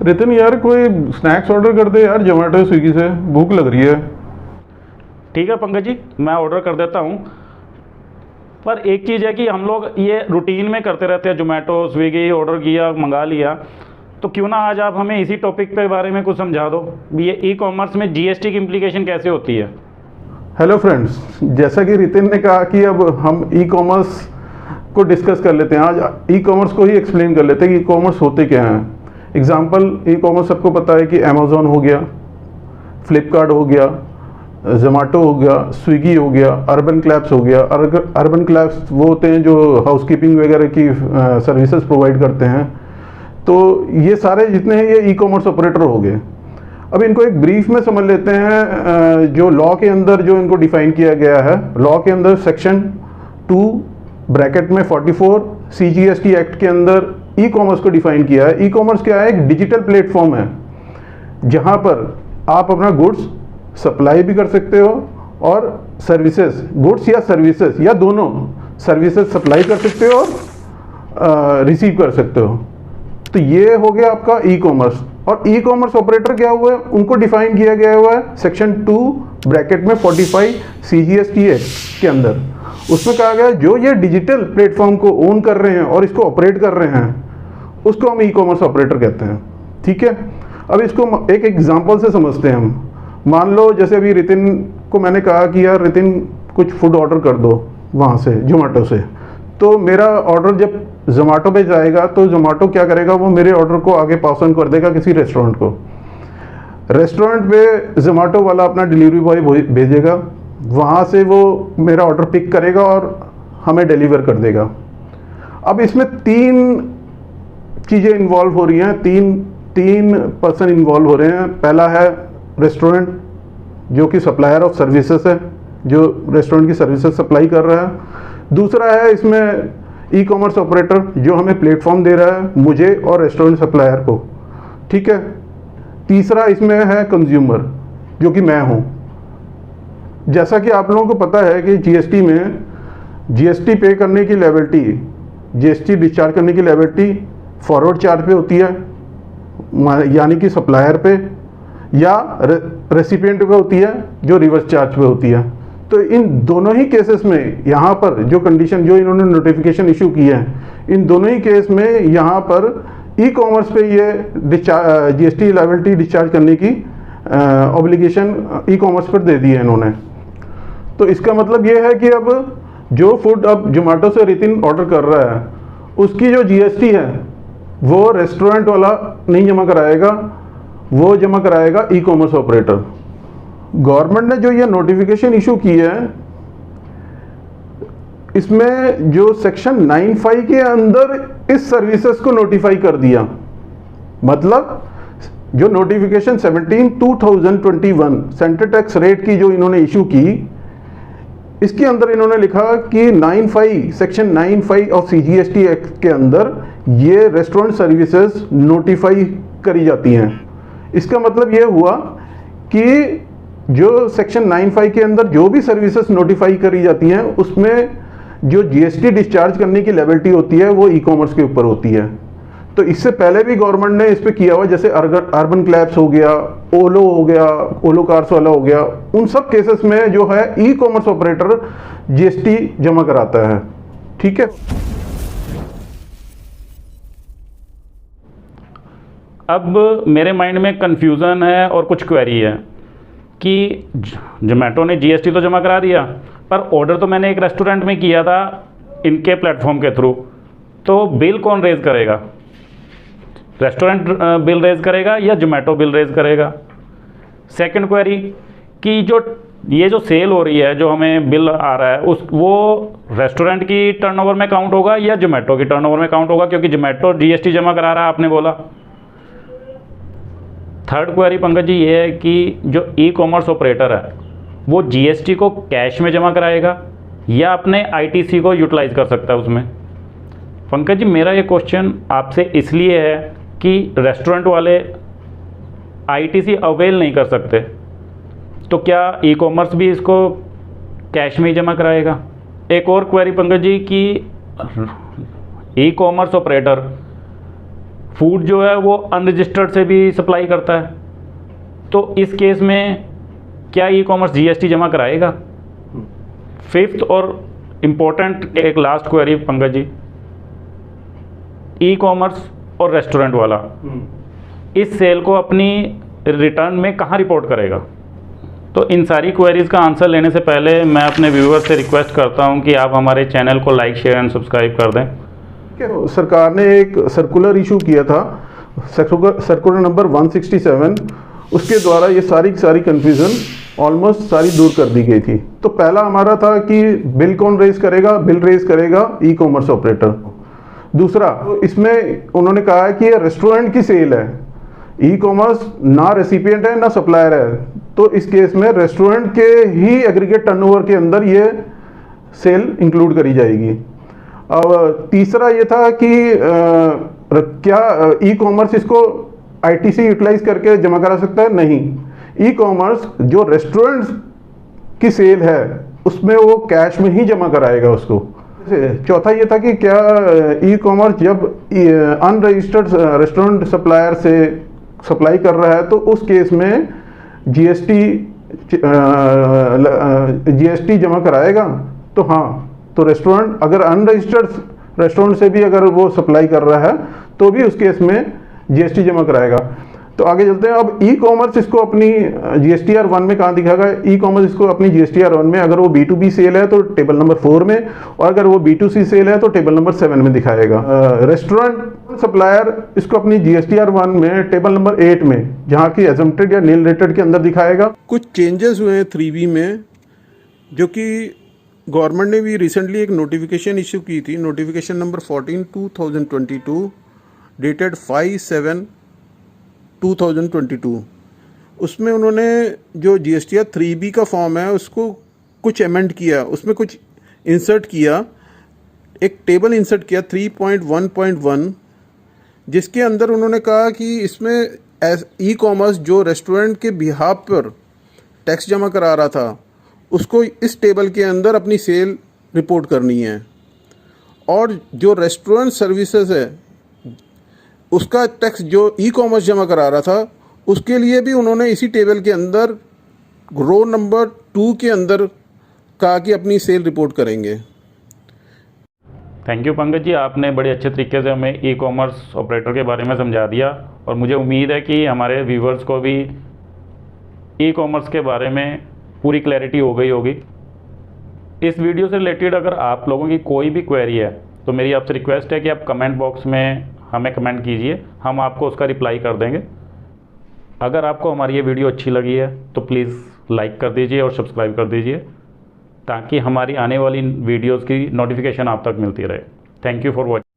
रितिन यार कोई snacks order कर दे यार, जोमेटो स्विगी से, भूख लग रही है। ठीक है पंकज जी, मैं ऑर्डर कर देता हूँ। पर एक चीज़ है कि हम लोग ये रूटीन में करते रहते हैं, जोमेटो स्विगी ऑर्डर किया मंगा लिया। तो क्यों ना आज आप हमें इसी टॉपिक पे बारे में कुछ समझा दो, ये ई कॉमर्स में जीएसटी की इम्प्लीकेशन कैसे होती है। हेलो फ्रेंड्स, जैसा कि रितिन ने कहा कि अब हम ई कॉमर्स को डिस्कस कर लेते हैं। आज ई कॉमर्स को ही एक्सप्लेन कर लेते हैं कि ई कॉमर्स होते क्या हैं। एग्जाम्पल, ई कॉमर्स सबको पता है कि अमेज़ॉन हो गया, फ्लिपकार्ट हो गया, जोमेटो हो गया, स्विगी हो गया, अर्बन क्लैब्स हो गया। अर्बन क्लैब्स वो होते हैं जो हाउसकीपिंग वगैरह की सर्विसेज प्रोवाइड करते हैं। तो ये सारे जितने हैं ये ई कॉमर्स ऑपरेटर हो गए। अब इनको एक ब्रीफ में समझ लेते हैं। जो लॉ के अंदर जो इनको डिफाइन किया गया है, लॉ के अंदर सेक्शन 2 ब्रैकेट में 44 CGST एक्ट के अंदर ई कॉमर्स को डिफाइन किया है। ई कॉमर्स क्या है? एक डिजिटल प्लेटफॉर्म है जहां पर आप अपना गुड्स सप्लाई भी कर सकते हो और सर्विसेज, गुड्स या सर्विसेज या दोनों सर्विसेज सप्लाई कर सकते हो और रिसीव कर सकते हो। तो ये हो गया आपका ई कॉमर्स। और ई कॉमर्स ऑपरेटर क्या हुआ है, उनको डिफाइन किया गया हुआ है सेक्शन 2 ब्रैकेट में 45 CGST एक्ट के अंदर। उसमें कहा गया जो ये डिजिटल प्लेटफॉर्म को ओन कर रहे हैं और इसको ऑपरेट कर रहे हैं, उसको हम ई कॉमर्स ऑपरेटर कहते हैं। ठीक है, अब इसको एक एग्जांपल से समझते हैं हम। मान लो जैसे अभी रितिन को मैंने कहा कि यार रितिन कुछ फूड ऑर्डर कर दो वहाँ से, जोमेटो से। तो मेरा ऑर्डर जब जोमेटो पे जाएगा तो जोमेटो क्या करेगा, वो मेरे ऑर्डर को आगे पास ऑन कर देगा किसी रेस्टोरेंट को। रेस्टोरेंट पे जोमेटो वाला अपना डिलीवरी बॉय भेजेगा, वहाँ से वो मेरा ऑर्डर पिक करेगा और हमें डिलीवर कर देगा। अब इसमें 3 चीज़ें इन्वॉल्व हो रही हैं, तीन पर्सन इन्वॉल्व हो रहे हैं। पहला है रेस्टोरेंट, जो कि सप्लायर ऑफ सर्विसेज है, जो रेस्टोरेंट की सर्विसेज सप्लाई कर रहा है। दूसरा है इसमें ई कॉमर्स ऑपरेटर, जो हमें प्लेटफॉर्म दे रहा है, मुझे और रेस्टोरेंट सप्लायर को। ठीक है, तीसरा इसमें है कंज्यूमर, जो कि मैं हूँ। जैसा कि आप लोगों को पता है कि जीएसटी में जीएसटी पे करने की लायबिलिटी, जीएसटी डिस्चार्ज करने की लायबिलिटी फॉरवर्ड चार्ज पे होती है, यानी कि सप्लायर पे, या रेसिपिएंट पे होती है जो रिवर्स चार्ज पे होती है। तो इन दोनों ही केसेस में यहाँ पर जो कंडीशन, जो इन्होंने नोटिफिकेशन इशू की है, इन दोनों ही केस में यहाँ पर ई कॉमर्स पे ये जीएसटी लायबिलिटी डिस्चार्ज करने की ऑब्लिगेशन ई कॉमर्स पर दे दी है इन्होंने। तो इसका मतलब ये है कि अब जो फूड अब जोमेटो से रितिन ऑर्डर कर रहा है, उसकी जो जीएसटी है वो रेस्टोरेंट वाला नहीं जमा कराएगा, वो जमा कराएगा ई कॉमर्स ऑपरेटर। गवर्नमेंट ने जो ये नोटिफिकेशन इशू की है, इसमें जो सेक्शन 9(5) के अंदर इस सर्विसेज को नोटिफाई कर दिया। मतलब जो नोटिफिकेशन 17/2021 सेंटर टैक्स रेट की जो इन्होंने इशू की, इसके अंदर इन्होंने लिखा कि 9(5) सेक्शन 9(5) ऑफ CGST एक्ट के अंदर ये रेस्टोरेंट सर्विसेज नोटिफाई करी जाती हैं। इसका मतलब ये हुआ कि जो सेक्शन 9(5) के अंदर जो भी सर्विसेज नोटिफाई करी जाती हैं, उसमें जो जीएसटी डिस्चार्ज करने की लायबिलिटी होती है वो ई कॉमर्स के ऊपर होती है। तो इससे पहले भी गवर्नमेंट ने इस पे किया हुआ, जैसे अर्बन क्लैब्स हो गया, ओलो हो गया, ओलो कार्स वाला हो गया, उन सब केसेस में जो है ई कॉमर्स ऑपरेटर जीएसटी जमा कराता है। ठीक है, अब मेरे माइंड में कन्फ्यूज़न है और कुछ क्वेरी है कि जोमेटो ने जीएसटी तो जमा करा दिया, पर ऑर्डर तो मैंने एक रेस्टोरेंट में किया था इनके प्लेटफॉर्म के थ्रू, तो बिल कौन रेज़ करेगा? रेस्टोरेंट बिल रेज़ करेगा या जोमेटो बिल रेज़ करेगा? सेकंड क्वेरी कि ये जो सेल हो रही है, जो हमें बिल आ रहा है, वो रेस्टोरेंट की टर्नओवर में काउंट होगा या जोमेटो की टर्नओवर में काउंट होगा, क्योंकि जोमेटो जीएसटी जमा करा रहा है आपने बोला। थर्ड क्वेरी पंकज जी ये है कि जो ई कॉमर्स ऑपरेटर है वो जीएसटी को कैश में जमा कराएगा या अपने आईटीसी को यूटिलाइज कर सकता है उसमें। पंकज जी मेरा ये क्वेश्चन आपसे इसलिए है कि रेस्टोरेंट वाले आईटीसी अवेल नहीं कर सकते, तो क्या ई कॉमर्स भी इसको कैश में ही जमा कराएगा? एक और क्वेरी पंकज जी कि ई कॉमर्स ऑपरेटर फूड जो है वो अनरजिस्टर्ड से भी सप्लाई करता है, तो इस केस में क्या ई कॉमर्स जीएसटी जमा कराएगा? फिफ्थ और इम्पोर्टेंट एक last query Pankaj ji, e commerce और रेस्टोरेंट वाला इस सेल को अपनी रिटर्न में कहाँ रिपोर्ट करेगा? तो इन सारी क्वेरीज़ का आंसर लेने से पहले मैं अपने व्यूअर्स से रिक्वेस्ट करता हूं कि आप हमारे चैनल को लाइक, शेयर एंड सब्सक्राइब कर दें। सरकार ने एक सर्कुलर इशू किया था, सर्कुलर नंबर 167, उसके द्वारा ये सारी कन्फ्यूज़न ऑलमोस्ट सारी दूर कर दी गई थी। तो पहला हमारा था कि बिल कौन रेज करेगा? बिल रेज करेगा ई कॉमर्स ऑपरेटर। दूसरा, इसमें उन्होंने कहा है कि ये रेस्टोरेंट की सेल है, ई कॉमर्स ना रेसिपिएंट है ना सप्लायर है, तो इस केस में रेस्टोरेंट के ही एग्रीगेट टर्नओवर के अंदर ये सेल इंक्लूड करी जाएगी। अब तीसरा ये था कि क्या ई कॉमर्स इसको आईटीसी यूटिलाइज करके जमा करा सकता है? नहीं, ई कॉमर्स जो रेस्टोरेंट की सेल है उसमें वो कैश में ही जमा कराएगा उसको। चौथा ये था कि क्या ई कॉमर्स जब अनरजिस्टर्ड रेस्टोरेंट सप्लायर से सप्लाई कर रहा है तो उस केस में जीएसटी जमा कराएगा? तो हाँ, तो रेस्टोरेंट अगर अनरजिस्टर्ड रेस्टोरेंट से भी अगर वो सप्लाई कर रहा है तो भी उस केस में जीएसटी जमा कराएगा। तो आगे चलते हैं। अब ई कॉमर्स इसको अपनी जीएसटीआर 1 में कहाँ दिखाएगा? ई कॉमर्स इसको अपनी जीएसटीआर 1 में, अगर वो B2B सेल है तो टेबल नंबर 4 में, और अगर वो B2C सेल है तो टेबल नंबर 7 में दिखाएगा। रेस्टोरेंट सप्लायर इसको अपनी जीएसटीआर 1 में टेबल नंबर 8 में, जहाँ की एजम्प्टेड या नील रेटेड के अंदर दिखाएगा। कुछ चेंजेस हुए हैं 3B में, जो कि गवर्नमेंट ने भी रिसेंटली एक नोटिफिकेशन इशू की थी, नोटिफिकेशन नंबर 14/2022 डेटेड 5/7/2022। उसमें उन्होंने जो जीएसटीआर 3B का फॉर्म है उसको कुछ अमेंड किया, उसमें कुछ इंसर्ट किया, एक टेबल इंसर्ट किया 3.1.1, जिसके अंदर उन्होंने कहा कि इसमें ई कॉमर्स जो रेस्टोरेंट के बिहाफ पर टैक्स जमा करा रहा था उसको इस टेबल के अंदर अपनी सेल रिपोर्ट करनी है, और जो रेस्टोरेंट सर्विसेज है उसका टैक्स जो ई कॉमर्स जमा करा रहा था उसके लिए भी उन्होंने इसी टेबल के अंदर रो नंबर 2 के अंदर कहा कि अपनी सेल रिपोर्ट करेंगे। थैंक यू पंकज जी, आपने बड़े अच्छे तरीके से हमें ई कॉमर्स ऑपरेटर के बारे में समझा दिया, और मुझे उम्मीद है कि हमारे व्यूवर्स को भी ई कॉमर्स के बारे में पूरी क्लैरिटी हो गई होगी। इस वीडियो से रिलेटेड अगर आप लोगों की कोई भी क्वेरी है तो मेरी आपसे रिक्वेस्ट है कि आप कमेंट बॉक्स में हमें कमेंट कीजिए, हम आपको उसका रिप्लाई कर देंगे। अगर आपको हमारी ये वीडियो अच्छी लगी है तो प्लीज़ लाइक कर दीजिए और सब्सक्राइब कर दीजिए, ताकि हमारी आने वाली वीडियोज़ की नोटिफिकेशन आप तक मिलती रहे। Thank you for watching.